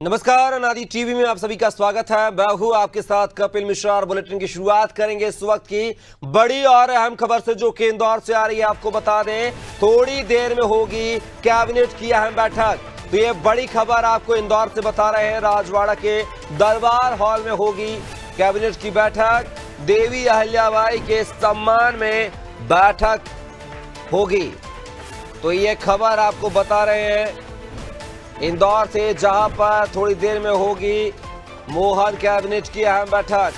नमस्कार, अनादि टीवी में आप सभी का स्वागत है। मैं हूं आपके साथ कपिल मिश्रा और बुलेटिन की शुरुआत करेंगे इस वक्त की बड़ी और अहम खबर से, जो कि इंदौर से आ रही है। आपको बता दें, थोड़ी देर में होगी कैबिनेट की अहम बैठक। तो ये बड़ी खबर आपको इंदौर से बता रहे हैं। राजवाड़ा के दरबार हॉल में होगी कैबिनेट की बैठक। देवी अहिल्याबाई के सम्मान में बैठक होगी। तो ये खबर आपको बता रहे हैं इंदौर से, जहां पर थोड़ी देर में होगी मोहन कैबिनेट की अहम बैठक।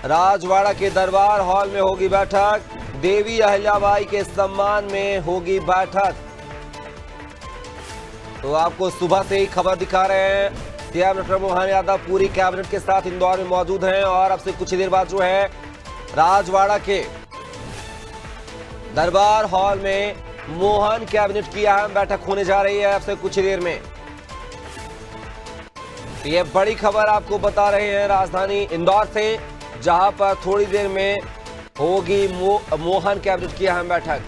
राजवाड़ा के दरबार हॉल में होगी बैठक। देवी अहिल्याबाई के सम्मान में होगी बैठक। तो आपको सुबह से ही खबर दिखा रहे हैं। सीएम डॉक्टर मोहन यादव पूरी कैबिनेट के साथ इंदौर में मौजूद हैं और अब से कुछ ही देर बाद जो है राजवाड़ा के दरबार हॉल में मोहन कैबिनेट की अहम बैठक होने जा रही है अब से कुछ ही देर में। ये बड़ी खबर आपको बता रहे हैं राजधानी इंदौर से, जहां पर थोड़ी देर में होगी मोहन कैबिनेट की अहम बैठक।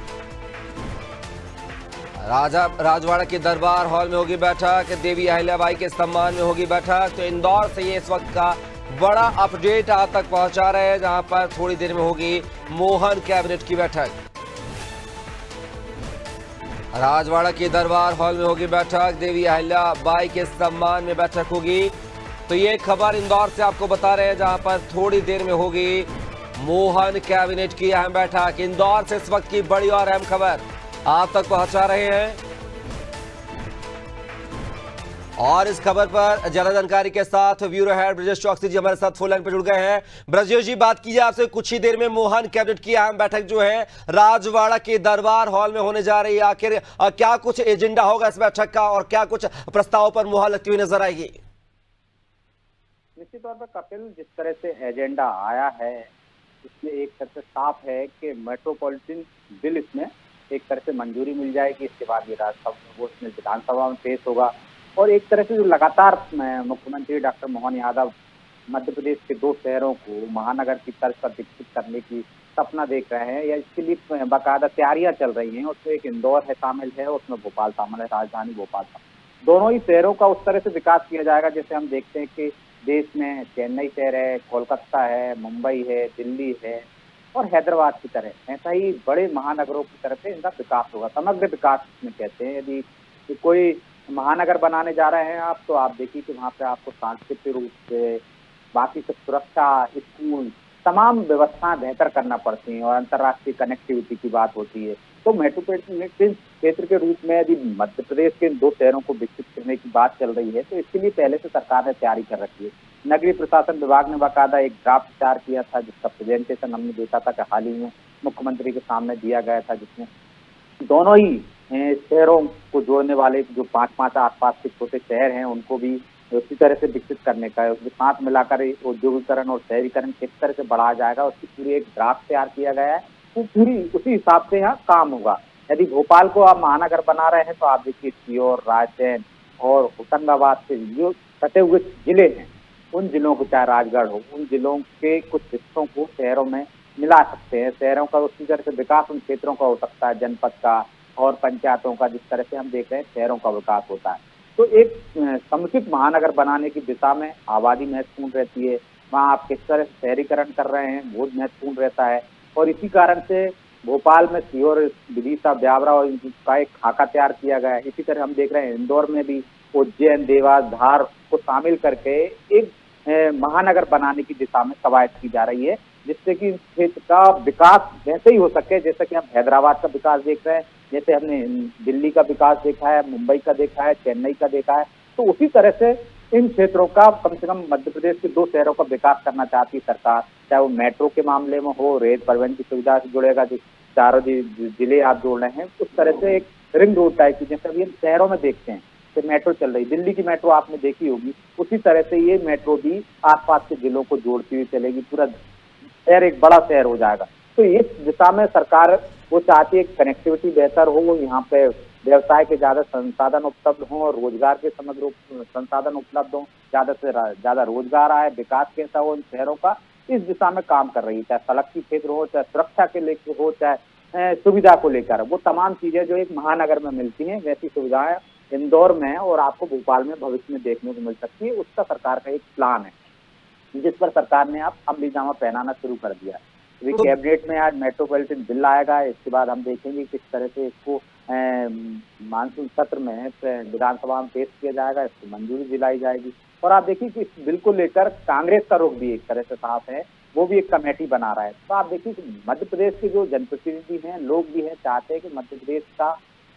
राजवाड़ा के दरबार हॉल में होगी बैठक। देवी अहिल्याबाई के सम्मान में होगी बैठक। तो इंदौर से ये इस वक्त का बड़ा अपडेट आप तक पहुंचा रहे हैं, जहां पर थोड़ी देर में होगी मोहन कैबिनेट की बैठक। राजवाड़ा के दरबार हॉल में होगी बैठक। देवी अहिल्याबाई के सम्मान में बैठक होगी। तो ये खबर इंदौर से आपको बता रहे हैं, जहां पर थोड़ी देर में होगी मोहन कैबिनेट की अहम बैठक। इंदौर से इस वक्त की बड़ी और अहम खबर आप तक पहुंचा रहे हैं। और इस खबर पर ज्यादा जानकारी के साथ ब्यूरो हेड ब्रजेश चौकसी जी हमारे साथ फोन लाइन पर जुड़ गए हैं। ब्रजेश जी, बात कीजिए आपसे, कुछ ही देर में मोहन कैबिनेट की अहम बैठक जो है राजवाड़ा के दरबार हॉल में होने जा रही है। आखिर क्या कुछ एजेंडा होगा इस बैठक का और क्या कुछ प्रस्ताव पर मुहर लगती हुई नजर आएगी? निश्चित तौर पर कपिल, जिस तरह से एजेंडा आया है इसमें एक तरह से साफ है कि मेट्रोपॉलिटन बिल इसमें एक तरह से मंजूरी मिल जाएगी। इसके बाद ये राज्यसभा वो इसमें विधानसभा में पेश होगा और एक तरह से जो लगातार मुख्यमंत्री डॉक्टर मोहन यादव मध्य प्रदेश के 2 शहरों को महानगर की तर्ज पर विकसित करने की सपना देख रहे हैं, या इसके लिए बाकायदा तैयारियां चल रही हैं। उसमें एक इंदौर है शामिल है, उसमें भोपाल शामिल है, राजधानी भोपाल शामिल। दोनों ही शहरों का उस तरह से विकास किया जाएगा जैसे हम देखते हैं कि देश में चेन्नई शहर है, कोलकाता है, मुंबई है, दिल्ली है और हैदराबाद की तरह ऐसा ही बड़े महानगरों की तरफ से इनका विकास होगा। समग्र विकास इसमें कहते हैं। यदि कोई महानगर बनाने जा रहे हैं आप, तो आप देखिए कि वहाँ पे आपको सांस्कृतिक रूप से बाकी सब सुरक्षा, स्कूल, तमाम व्यवस्थाएं बेहतर करना पड़ती हैं और अंतर्राष्ट्रीय कनेक्टिविटी की बात होती है। तो मेट्रोपॉलिटन क्षेत्र के रूप में यदि मध्य प्रदेश के 2 शहरों को विकसित करने की बात चल रही है, तो इसके लिए पहले से सरकार ने तैयारी कर रखी है। नगरीय प्रशासन विभाग ने बाकायदा एक ड्राफ्ट तैयार किया था, जिसका प्रेजेंटेशन हमने देखा था कि हाल ही में मुख्यमंत्री के सामने दिया गया था, जिसमें दोनों ही शहरों को जोड़ने वाले जो 5-5 आसपास के छोटे शहर हैं उनको भी उसी तरह से विकसित करने का है। उसके साथ मिलाकर औद्योगिकरण और शहरीकरण किस तरह से बढ़ाया जाएगा उसकी पूरी एक ड्राफ्ट तैयार किया गया है। वो पूरी उसी हिसाब से यहाँ काम होगा। यदि भोपाल को आप महानगर बना रहे हैं, तो आप देखिए सीहोर, रायसेन और होशंगाबाद से जो सटे हुए जिले हैं, उन जिलों को, चाहे राजगढ़ हो, उन जिलों के कुछ हिस्सों को शहरों में मिला सकते हैं। शहरों का उसी तरह से विकास उन क्षेत्रों का हो सकता है, जनपद का और पंचायतों का, जिस तरह से हम देख रहे हैं शहरों का विकास होता है। तो एक समुचित महानगर बनाने की दिशा में आबादी महत्वपूर्ण रहती है। वहाँ आप किस तरह से शहरीकरण कर रहे हैं वो महत्वपूर्ण रहता है। और इसी कारण से भोपाल में सीहोर, विदिशा, ब्यावरा और इनका एक खाका तैयार किया गया है। इसी तरह हम देख रहे हैं इंदौर में भी उज्जैन, देवास, धार को शामिल करके एक महानगर बनाने की दिशा में कवायद की जा रही है, जिससे कि इस क्षेत्र का विकास वैसे ही हो सके जैसे कि हम हैदराबाद का विकास देख रहे हैं, जैसे हमने दिल्ली का विकास देखा है, मुंबई का देखा है, चेन्नई का देखा है। तो उसी तरह से इन क्षेत्रों का कम से कम मध्य प्रदेश के 2 शहरों का विकास करना चाहती है सरकार। चाहे वो मेट्रो के मामले में हो, रेल परिवहन की सुविधा से जुड़ेगा, जो चारों जिले आप जोड़ रहे हैं, उस तरह से एक रिंग रोड टाइप की, जैसे अभी हम शहरों में देखते हैं कि मेट्रो चल रही, दिल्ली की मेट्रो आपने देखी होगी, उसी तरह से ये मेट्रो भी आसपास के जिलों को जोड़ती हुई चलेगी। पूरा शहर एक बड़ा शहर हो जाएगा। तो इस दिशा में सरकार वो चाहती है कनेक्टिविटी बेहतर हो, यहाँ पे व्यवसाय के ज्यादा संसाधन उपलब्ध हों और रोजगार के समग्र संसाधन उपलब्ध हों, ज्यादा से ज्यादा रोजगार आए, विकास कैसा हो इन शहरों का, इस दिशा में काम कर रही है। चाहे सड़क की क्षेत्र हो, चाहे सुरक्षा के लेकर हो, चाहे सुविधा को लेकर, वो तमाम चीजें जो एक महानगर में मिलती हैं वैसी सुविधाएं इंदौर में और आपको भोपाल में भविष्य में देखने को मिल सकती है। उसका सरकार का एक प्लान है जिस पर सरकार ने अब अमलीजामा पहनाना शुरू कर दिया है। तो कैबिनेट में आज मेट्रोपॉलिटन बिल आएगा, इसके बाद हम देखेंगे किस तरह से इसको मानसून सत्र में विधानसभा में पेश किया जाएगा, इसको मंजूरी दिलाई जाएगी। और आप देखिए कि इस बिल को लेकर कांग्रेस का रुख भी एक तरह से साफ है, वो भी एक कमेटी बना रहा है। तो आप देखिए कि मध्य प्रदेश के जो जनप्रतिनिधि हैं, लोग भी हैं, चाहते हैं कि मध्य प्रदेश का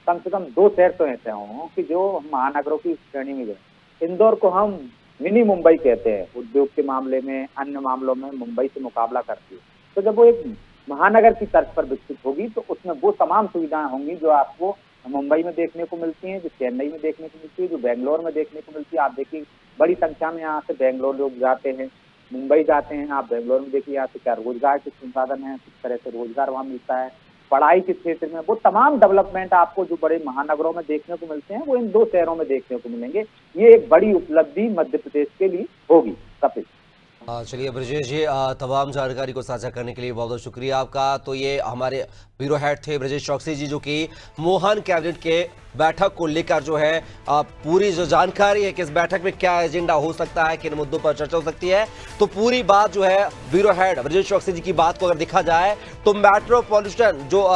कम से कम 2 शहर तो ऐसे हों कि जो महानगरों की श्रेणी में गए। इंदौर को हम मिनी मुंबई कहते हैं, उद्योग के मामले में, अन्य मामलों में मुंबई से मुकाबला करती है। तो जब वो एक महानगर की तर्ज पर विकसित होगी तो उसमें वो तमाम सुविधाएं होंगी जो आपको मुंबई में देखने को मिलती हैं, जो चेन्नई में देखने को मिलती है, जो बेंगलोर में देखने को मिलती है। आप देखिए बड़ी संख्या में यहाँ से बेंगलोर लोग जाते हैं, मुंबई जाते हैं। आप बेंगलोर में देखिए यहाँ से क्या रोजगार के संसाधन है, किस तरह से रोजगार वहाँ मिलता है, पढ़ाई के क्षेत्र में वो तमाम डेवलपमेंट आपको जो बड़े महानगरों में देखने को मिलते हैं वो इन 2 शहरों में देखने को मिलेंगे। ये एक बड़ी उपलब्धि मध्य प्रदेश के लिए होगी। कपिल, चलिए ब्रजेश जी, तमाम जानकारी को साझा करने के लिए बहुत बहुत शुक्रिया आपका। तो ये हमारे ब्यूरो हेड थे ब्रजेश चौकसी जी, जो कि मोहन कैबिनेट के बैठक को लेकर जो है पूरी जो जानकारी है कि इस बैठक में क्या एजेंडा हो सकता है, किन मुद्दों पर चर्चा हो सकती है, तो पूरी बात जो है ब्यूरो हेड ब्रजेश चौकसी जी की बात को अगर देखा जाए तो मेट्रोपॉलिटन जो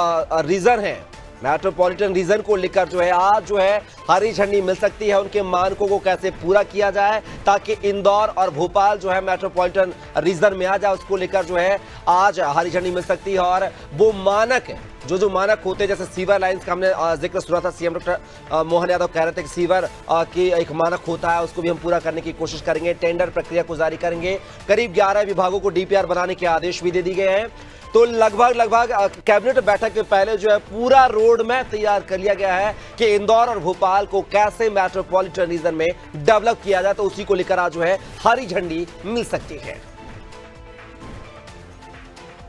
रीजन है, मेट्रोपॉलिटन रीजन को लेकर जो है आज जो है हरी झंडी मिल सकती है। उनके मानकों को कैसे पूरा किया जाए ताकि इंदौर और भोपाल जो है मेट्रोपॉलिटन रीजन में आ जाए, उसको लेकर जो है आज हरी झंडी मिल सकती है। और वो मानक जो मानक होते हैं, जैसे सीवर लाइंस का हमने जिक्र सुना था, सीएम डॉक्टर मोहन यादव कह रहे थे कि सीवर की एक मानक होता है, उसको भी हम पूरा करने की कोशिश करेंगे। टेंडर प्रक्रिया को जारी करेंगे। करीब 11 विभागों को डीपीआर बनाने के आदेश भी दे दिए गए हैं। तो लगभग कैबिनेट बैठक के पहले जो है पूरा रोड मैप तैयार कर लिया गया है कि इंदौर और भोपाल को कैसे मेट्रोपॉलिटन रीजन में डेवलप किया जाए। तो उसी को लेकर आज जो है हरी झंडी मिल सकती है।